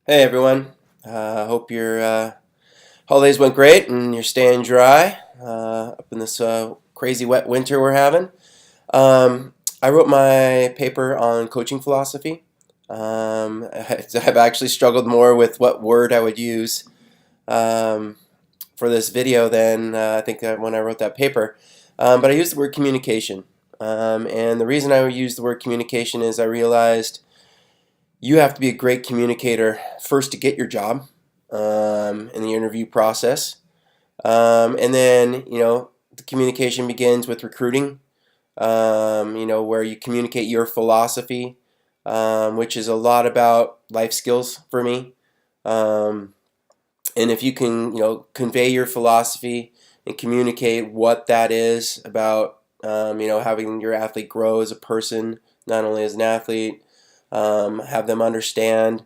Hey everyone. Hope your holidays went great and you're staying dry up in this crazy wet winter we're having. I wrote my paper on coaching philosophy. I've actually struggled more with what word I would use um, for this video than I think when I wrote that paper. But I used the word communication. And the reason I used the word communication is I realized you have to be a great communicator first to get your job in the interview process. And then, the communication begins with recruiting, where you communicate your philosophy, which is a lot about life skills for me. Um, and if you can, convey your philosophy and communicate what that is about, having your athlete grow as a person, not only as an athlete, have them understand,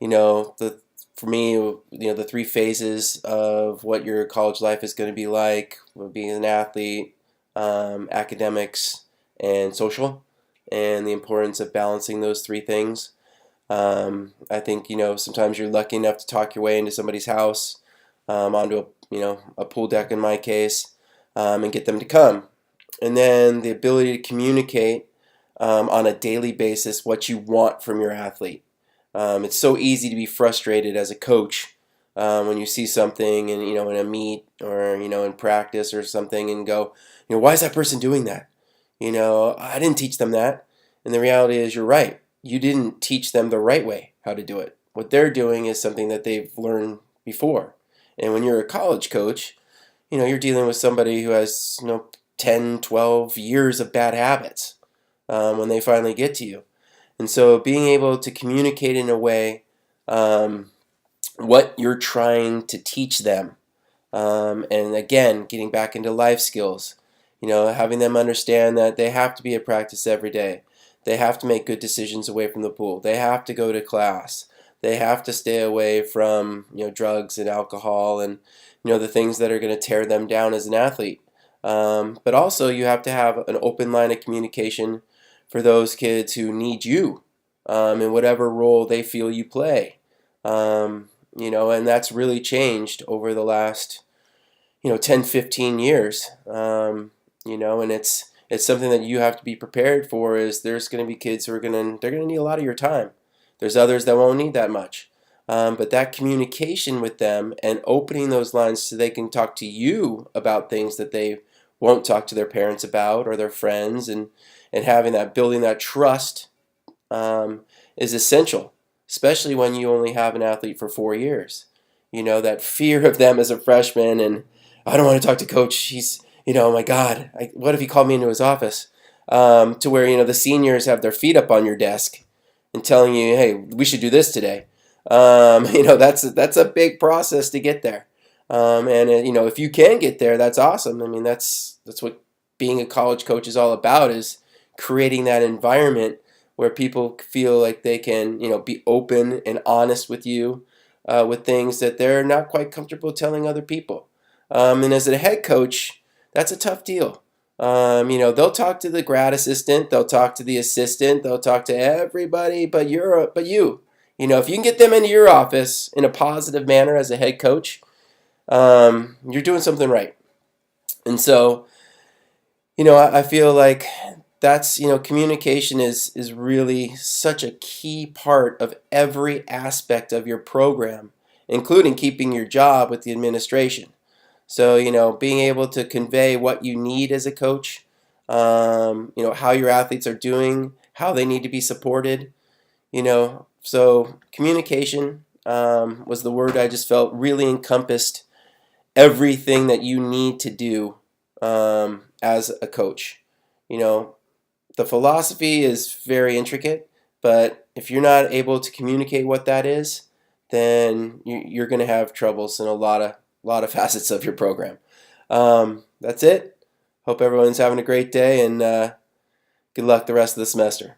the for me, the three phases of what your college life is going to be like, being an athlete, academics, and social, and the importance of balancing those three things. I think sometimes you're lucky enough to talk your way into somebody's house, onto a pool deck in my case, and get them to come, and then the ability to communicate on a daily basis what you want from your athlete. It's so easy to be frustrated as a coach when you see something and in a meet or in practice or something and go, why is that person doing that? I didn't teach them that. And the reality is, you're right. You didn't teach them the right way how to do it. What they're doing is something that they've learned before. And when you're a college coach, you're dealing with somebody who has 10, 12 years of bad habits when they finally get to you. And so being able to communicate in a way what you're trying to teach them, and again, getting back into life skills, having them understand that they have to be at practice every day. They have to make good decisions away from the pool. They have to go to class. They have to stay away from drugs and alcohol and the things that are going to tear them down as an athlete. But also, you have to have an open line of communication for those kids who need you in whatever role they feel you play. And that's really changed over the last 10, 15 years. And it's something that you have to be prepared for. Is there's going to be kids who are they're going to need a lot of your time. There's others that won't need that much. But that communication with them and opening those lines so they can talk to you about things that they won't talk to their parents about or their friends, and having that, building that trust is essential, especially when you only have an athlete for 4 years. That fear of them as a freshman, and I don't want to talk to coach. He's, oh my God, what if he called me into his office? To where, the seniors have their feet up on your desk and telling you, hey, we should do this today. That's a big process to get there. And if you can get there, that's awesome. I mean, that's what being a college coach is all about, is creating that environment where people feel like they can, be open and honest with you with things that they're not quite comfortable telling other people. And as a head coach, that's a tough deal. They'll talk to the grad assistant, they'll talk to the assistant, they'll talk to everybody, but you. If you can get them into your office in a positive manner as a head coach, you're doing something right. And so, I feel like that's, communication is really such a key part of every aspect of your program, including keeping your job with the administration. So, being able to convey what you need as a coach, how your athletes are doing, how they need to be supported, So communication was the word I just felt really encompassed everything that you need to do as a coach. You know, the philosophy is very intricate, but if you're not able to communicate what that is, then you're going to have troubles in a lot of facets of your program. That's it. Hope everyone's having a great day, and good luck the rest of the semester.